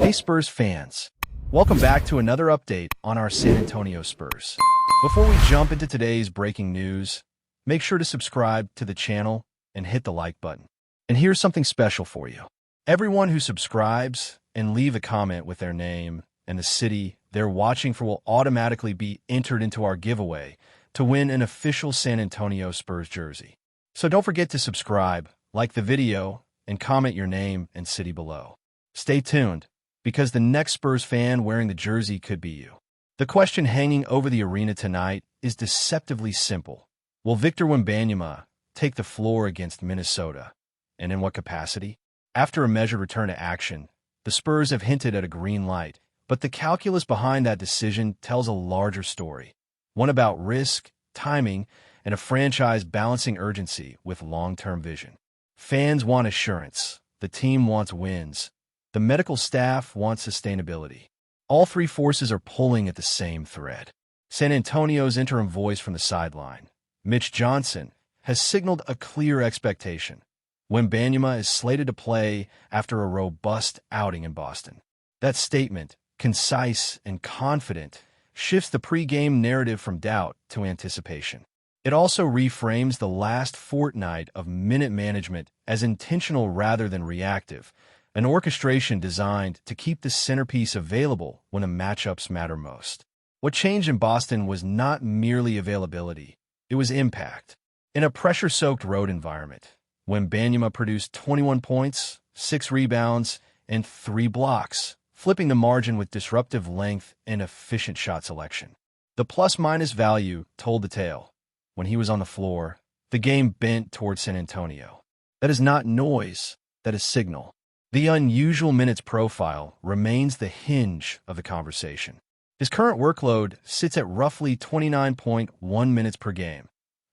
Hey Spurs fans, welcome back to another update on our San Antonio Spurs. Before we jump into today's breaking news, make sure to subscribe to the channel and hit the like button. And here's something special for you. Everyone who subscribes and leave a comment with their name and the city they're watching for will automatically be entered into our giveaway to win an official San Antonio Spurs jersey. So don't forget to subscribe, like the video, and comment your name and city below. Stay tuned, because the next Spurs fan wearing the jersey could be you. The question hanging over the arena tonight is deceptively simple. Will Victor Wembanyama take the floor against Minnesota? And in what capacity? After a measured return to action, the Spurs have hinted at a green light, but the calculus behind that decision tells a larger story. One about risk, timing, and a franchise balancing urgency with long-term vision. Fans want assurance. The team wants wins. The medical staff wants sustainability. All three forces are pulling at the same thread. San Antonio's interim voice from the sideline, Mitch Johnson, has signaled a clear expectation. Wembanyama is slated to play after a robust outing in Boston. That statement, concise and confident, shifts the pre-game narrative from doubt to anticipation. It also reframes the last fortnight of minute management as intentional rather than reactive, an orchestration designed to keep the centerpiece available when the matchups matter most. What changed in Boston was not merely availability, it was impact. In a pressure-soaked road environment, Wembanyama produced 21 points, 6 rebounds, and 3 blocks, flipping the margin with disruptive length and efficient shot selection. The plus-minus value told the tale. When he was on the floor, the game bent toward San Antonio. That is not noise, that is signal. The unusual minutes profile remains the hinge of the conversation. His current workload sits at roughly 29.1 minutes per game,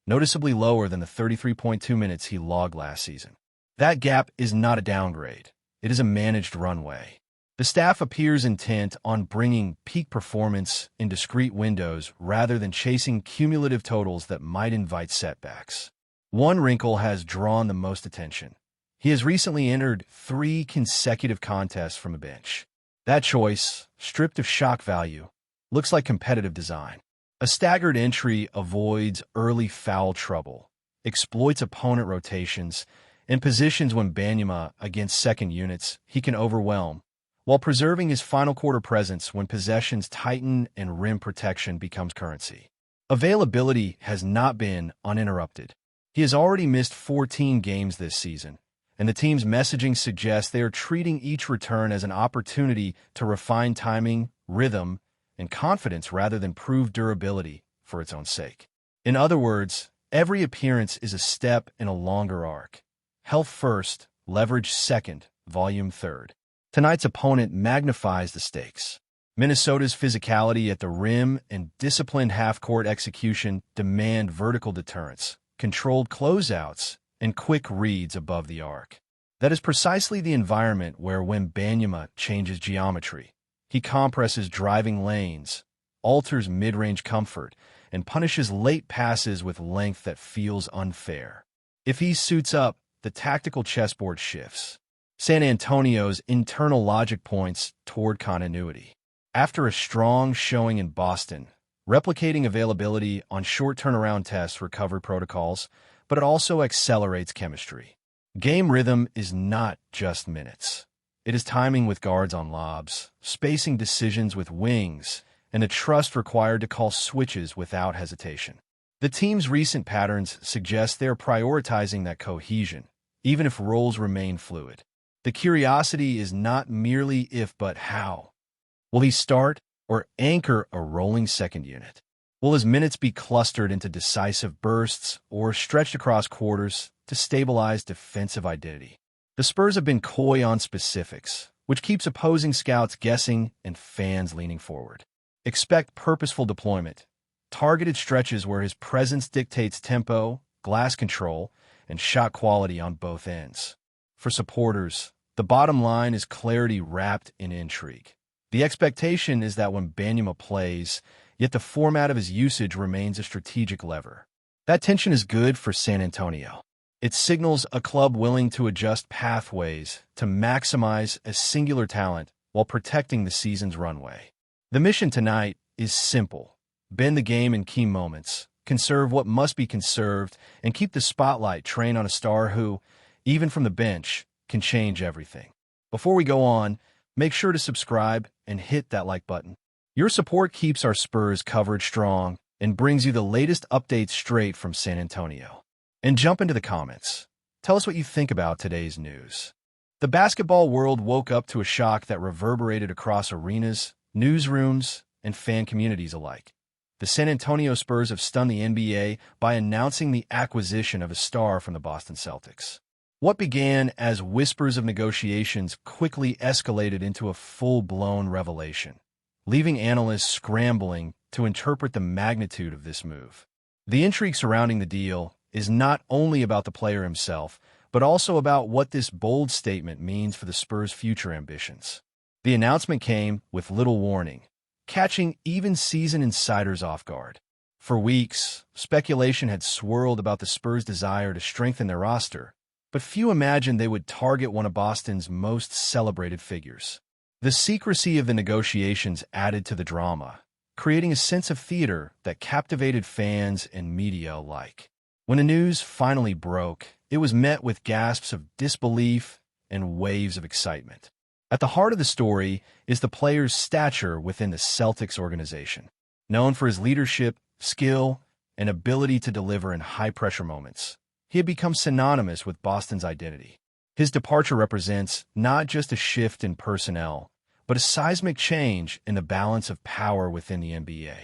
noticeably lower than the 33.2 minutes he logged last season. That gap is not a downgrade. It is a managed runway. The staff appears intent on bringing peak performance in discrete windows rather than chasing cumulative totals that might invite setbacks. One wrinkle has drawn the most attention. He has recently entered 3 consecutive contests from the bench. That choice, stripped of shock value, looks like competitive design. A staggered entry avoids early foul trouble, exploits opponent rotations, and positions Wembanyama against second units he can overwhelm, while preserving his final quarter presence when possessions tighten and rim protection becomes currency. Availability has not been uninterrupted. He has already missed 14 games this season, and the team's messaging suggests they are treating each return as an opportunity to refine timing, rhythm, and confidence rather than prove durability for its own sake. In other words, every appearance is a step in a longer arc. Health first, leverage second, volume third. Tonight's opponent magnifies the stakes. Minnesota's physicality at the rim and disciplined half-court execution demand vertical deterrence, controlled closeouts, and quick reads above the arc. That is precisely the environment where Wembanyama changes geometry. He compresses driving lanes, alters mid-range comfort, and punishes late passes with length that feels unfair. If he suits up, the tactical chessboard shifts. San Antonio's internal logic points toward continuity. After a strong showing in Boston, replicating availability on short turnaround tests recovery protocols, but it also accelerates chemistry. Game rhythm is not just minutes. It is timing with guards on lobs, spacing decisions with wings, and the trust required to call switches without hesitation. The team's recent patterns suggest they are prioritizing that cohesion, even if roles remain fluid. The curiosity is not merely if but how. Will he start or anchor a rolling second unit? Will his minutes be clustered into decisive bursts or stretched across quarters to stabilize defensive identity? The Spurs have been coy on specifics, which keeps opposing scouts guessing and fans leaning forward. Expect purposeful deployment, targeted stretches where his presence dictates tempo, glass control, and shot quality on both ends. For supporters, the bottom line is clarity wrapped in intrigue. The expectation is that when Wembanyama plays, yet the format of his usage remains a strategic lever. That tension is good for San Antonio. It signals a club willing to adjust pathways to maximize a singular talent while protecting the season's runway. The mission tonight is simple: bend the game in key moments, conserve what must be conserved, and keep the spotlight trained on a star who, even from the bench, can change everything. Before we go on, make sure to subscribe and hit that like button. Your support keeps our Spurs coverage strong and brings you the latest updates straight from San Antonio. And jump into the comments. Tell us what you think about today's news. The basketball world woke up to a shock that reverberated across arenas, newsrooms, and fan communities alike. The San Antonio Spurs have stunned the NBA by announcing the acquisition of a star from the Boston Celtics. What began as whispers of negotiations quickly escalated into a full-blown revelation, leaving analysts scrambling to interpret the magnitude of this move. The intrigue surrounding the deal is not only about the player himself, but also about what this bold statement means for the Spurs' future ambitions. The announcement came with little warning, catching even seasoned insiders off guard. For weeks, speculation had swirled about the Spurs' desire to strengthen their roster, but few imagined they would target one of Boston's most celebrated figures. The secrecy of the negotiations added to the drama, creating a sense of theater that captivated fans and media alike. When the news finally broke, it was met with gasps of disbelief and waves of excitement. At the heart of the story is the player's stature within the Celtics organization. Known for his leadership, skill, and ability to deliver in high-pressure moments, he had become synonymous with Boston's identity. His departure represents not just a shift in personnel, but a seismic change in the balance of power within the NBA.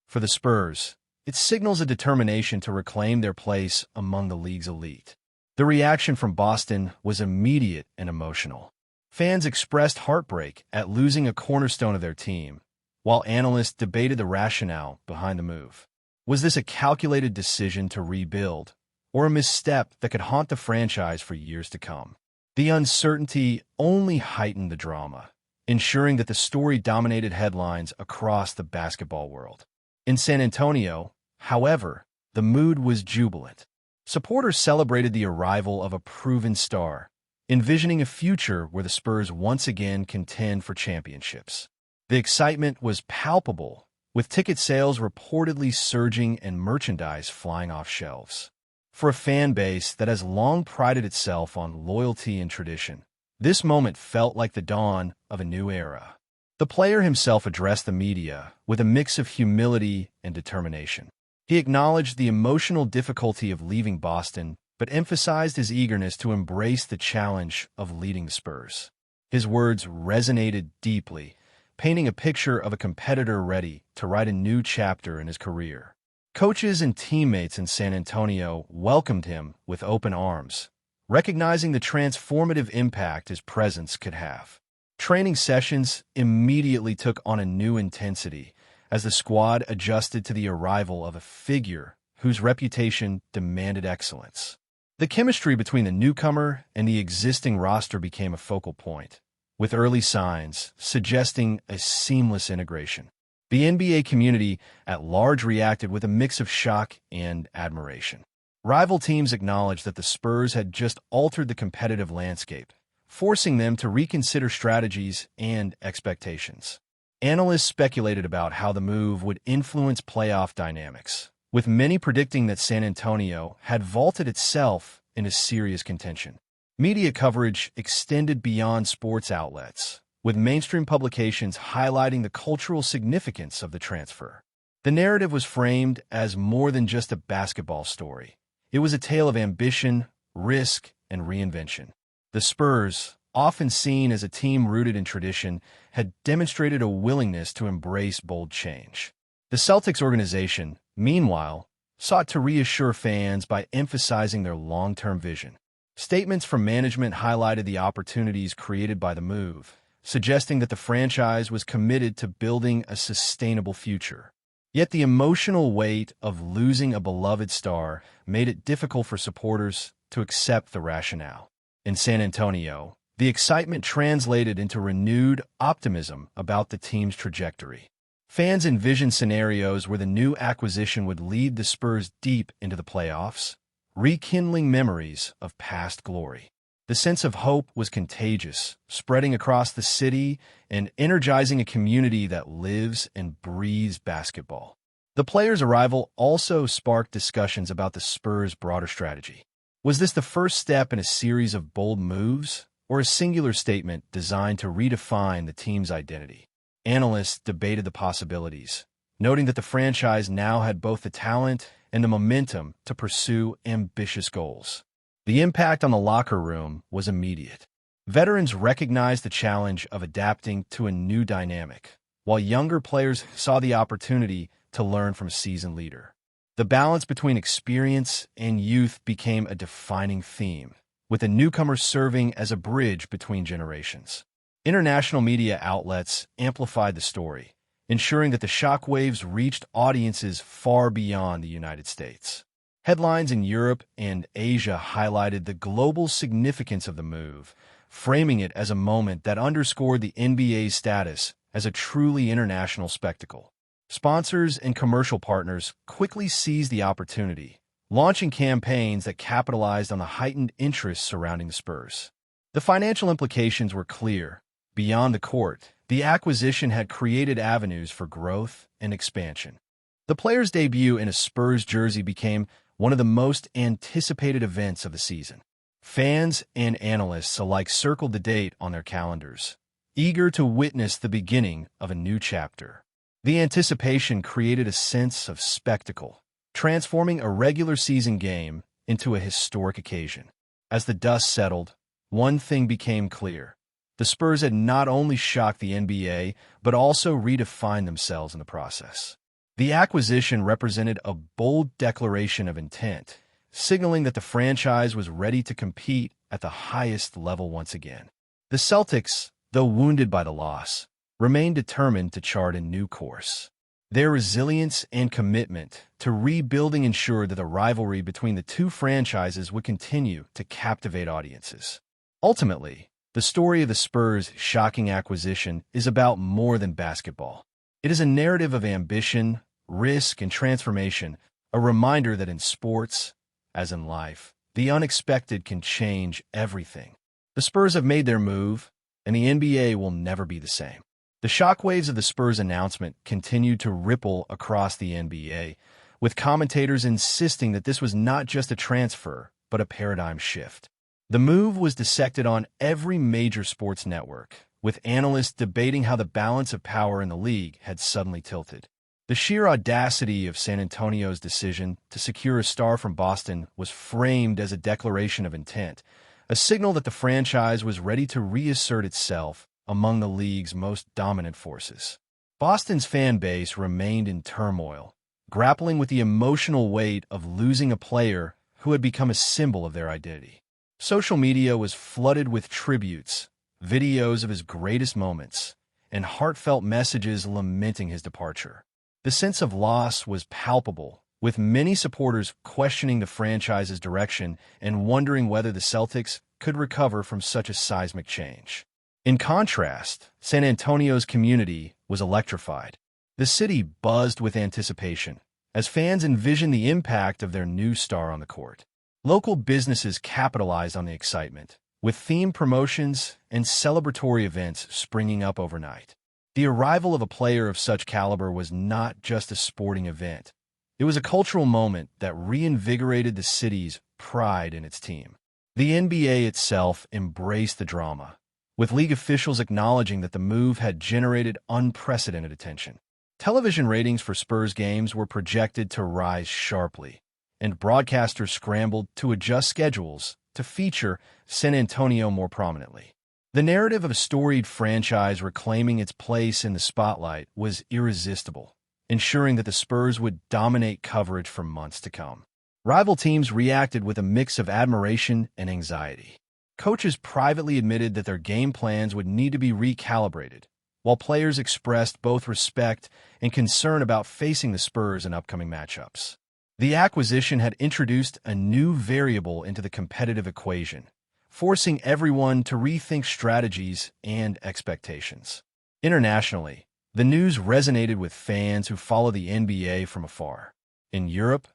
For the Spurs, it signals a determination to reclaim their place among the league's elite. The reaction from Boston was immediate and emotional. Fans expressed heartbreak at losing a cornerstone of their team, while analysts debated the rationale behind the move. Was this a calculated decision to rebuild, or a misstep that could haunt the franchise for years to come? The uncertainty only heightened the drama, ensuring that the story dominated headlines across the basketball world. In San Antonio, however, the mood was jubilant. Supporters celebrated the arrival of a proven star, envisioning a future where the Spurs once again contend for championships. The excitement was palpable, with ticket sales reportedly surging and merchandise flying off shelves. For a fan base that has long prided itself on loyalty and tradition, this moment felt like the dawn of a new era. The player himself addressed the media with a mix of humility and determination. He acknowledged the emotional difficulty of leaving Boston, but emphasized his eagerness to embrace the challenge of leading the Spurs. His words resonated deeply, painting a picture of a competitor ready to write a new chapter in his career. Coaches and teammates in San Antonio welcomed him with open arms, recognizing the transformative impact his presence could have. Training sessions immediately took on a new intensity as the squad adjusted to the arrival of a figure whose reputation demanded excellence. The chemistry between the newcomer and the existing roster became a focal point, with early signs suggesting a seamless integration. The NBA community at large reacted with a mix of shock and admiration. Rival teams acknowledged that the Spurs had just altered the competitive landscape, forcing them to reconsider strategies and expectations. Analysts speculated about how the move would influence playoff dynamics, with many predicting that San Antonio had vaulted itself into serious contention. Media coverage extended beyond sports outlets, with mainstream publications highlighting the cultural significance of the transfer. The narrative was framed as more than just a basketball story. It was a tale of ambition, risk, and reinvention. The Spurs, often seen as a team rooted in tradition, had demonstrated a willingness to embrace bold change. The Celtics organization, meanwhile, sought to reassure fans by emphasizing their long-term vision. Statements from management highlighted the opportunities created by the move, suggesting that the franchise was committed to building a sustainable future. Yet the emotional weight of losing a beloved star made it difficult for supporters to accept the rationale. In San Antonio, the excitement translated into renewed optimism about the team's trajectory. Fans envisioned scenarios where the new acquisition would lead the Spurs deep into the playoffs, rekindling memories of past glory. The sense of hope was contagious, spreading across the city and energizing a community that lives and breathes basketball. The players' arrival also sparked discussions about the Spurs' broader strategy. Was this the first step in a series of bold moves, or a singular statement designed to redefine the team's identity? Analysts debated the possibilities, noting that the franchise now had both the talent and the momentum to pursue ambitious goals. The impact on the locker room was immediate. Veterans recognized the challenge of adapting to a new dynamic, while younger players saw the opportunity to learn from a seasoned leader. The balance between experience and youth became a defining theme, with the newcomers serving as a bridge between generations. International media outlets amplified the story, ensuring that the shockwaves reached audiences far beyond the United States. Headlines in Europe and Asia highlighted the global significance of the move, framing it as a moment that underscored the NBA's status as a truly international spectacle. Sponsors and commercial partners quickly seized the opportunity, launching campaigns that capitalized on the heightened interest surrounding the Spurs. The financial implications were clear. Beyond the court, the acquisition had created avenues for growth and expansion. The player's debut in a Spurs jersey became one of the most anticipated events of the season. Fans and analysts alike circled the date on their calendars, eager to witness the beginning of a new chapter. The anticipation created a sense of spectacle, transforming a regular season game into a historic occasion. As the dust settled, one thing became clear. The Spurs had not only shocked the NBA, but also redefined themselves in the process. The acquisition represented a bold declaration of intent, signaling that the franchise was ready to compete at the highest level once again. The Celtics, though wounded by the loss, remained determined to chart a new course. Their resilience and commitment to rebuilding ensured that the rivalry between the two franchises would continue to captivate audiences. Ultimately, the story of the Spurs' shocking acquisition is about more than basketball. It is a narrative of ambition, risk, and transformation, a reminder that in sports, as in life, the unexpected can change everything. The Spurs have made their move, and the NBA will never be the same. The shockwaves of the Spurs' announcement continued to ripple across the NBA, with commentators insisting that this was not just a transfer, but a paradigm shift. The move was dissected on every major sports network, with analysts debating how the balance of power in the league had suddenly tilted. The sheer audacity of San Antonio's decision to secure a star from Boston was framed as a declaration of intent, a signal that the franchise was ready to reassert itself among the league's most dominant forces. Boston's fan base remained in turmoil, grappling with the emotional weight of losing a player who had become a symbol of their identity. Social media was flooded with tributes, videos of his greatest moments, and heartfelt messages lamenting his departure. The sense of loss was palpable, with many supporters questioning the franchise's direction and wondering whether the Celtics could recover from such a seismic change. In contrast, San Antonio's community was electrified. The city buzzed with anticipation as fans envisioned the impact of their new star on the court. Local businesses capitalized on the excitement, with themed promotions and celebratory events springing up overnight. The arrival of a player of such caliber was not just a sporting event. It was a cultural moment that reinvigorated the city's pride in its team. The NBA itself embraced the drama, with league officials acknowledging that the move had generated unprecedented attention. Television ratings for Spurs games were projected to rise sharply, and broadcasters scrambled to adjust schedules to feature San Antonio more prominently. The narrative of a storied franchise reclaiming its place in the spotlight was irresistible, ensuring that the Spurs would dominate coverage for months to come. Rival teams reacted with a mix of admiration and anxiety. Coaches privately admitted that their game plans would need to be recalibrated, while players expressed both respect and concern about facing the Spurs in upcoming matchups. The acquisition had introduced a new variable into the competitive equation, forcing everyone to rethink strategies and expectations. Internationally, the news resonated with fans who follow the NBA from afar. In Europe,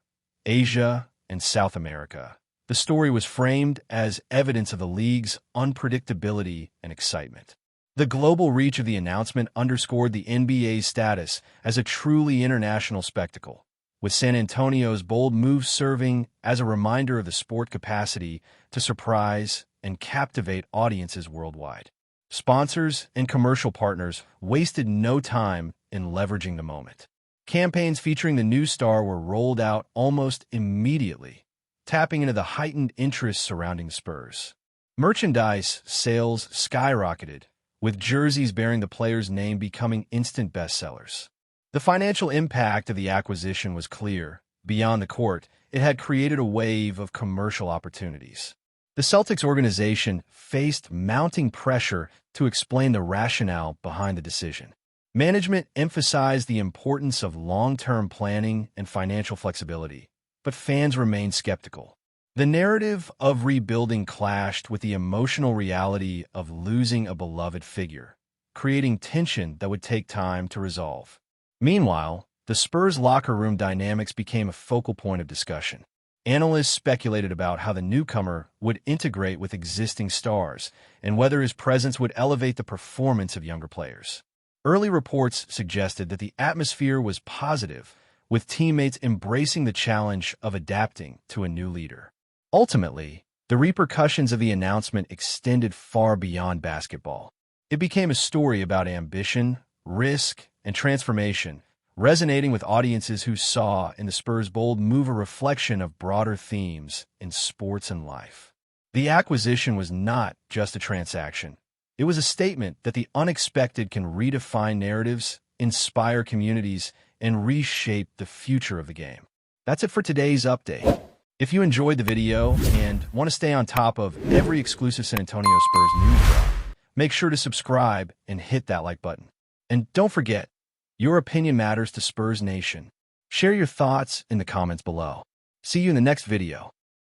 Asia, and South America, The story was framed as evidence of the league's unpredictability and excitement. The global reach of the announcement underscored the NBA's status as a truly international spectacle, with San Antonio's bold move serving as a reminder of the sport's capacity to surprise and captivate audiences worldwide. Sponsors and commercial partners wasted no time in leveraging the moment. Campaigns featuring the new star were rolled out almost immediately, tapping into the heightened interest surrounding the Spurs. Merchandise sales skyrocketed, with jerseys bearing the player's name becoming instant bestsellers. The financial impact of the acquisition was clear. Beyond the court, it had created a wave of commercial opportunities. The Celtics organization faced mounting pressure to explain the rationale behind the decision. Management emphasized the importance of long-term planning and financial flexibility, but fans remained skeptical. The narrative of rebuilding clashed with the emotional reality of losing a beloved figure, creating tension that would take time to resolve. Meanwhile, the Spurs' locker room dynamics became a focal point of discussion. Analysts speculated about how the newcomer would integrate with existing stars and whether his presence would elevate the performance of younger players. Early reports suggested that the atmosphere was positive, with teammates embracing the challenge of adapting to a new leader. Ultimately, the repercussions of the announcement extended far beyond basketball. It became a story about ambition, risk, and transformation, resonating with audiences who saw in the Spurs' bold move a reflection of broader themes in sports and life. The acquisition was not just a transaction. It was a statement that the unexpected can redefine narratives, inspire communities, and reshape the future of the game. That's it for today's update. If you enjoyed the video and want to stay on top of every exclusive San Antonio Spurs news drop, make sure to subscribe and hit that like button. And don't forget, your opinion matters to Spurs Nation. Share your thoughts in the comments below. See you in the next video.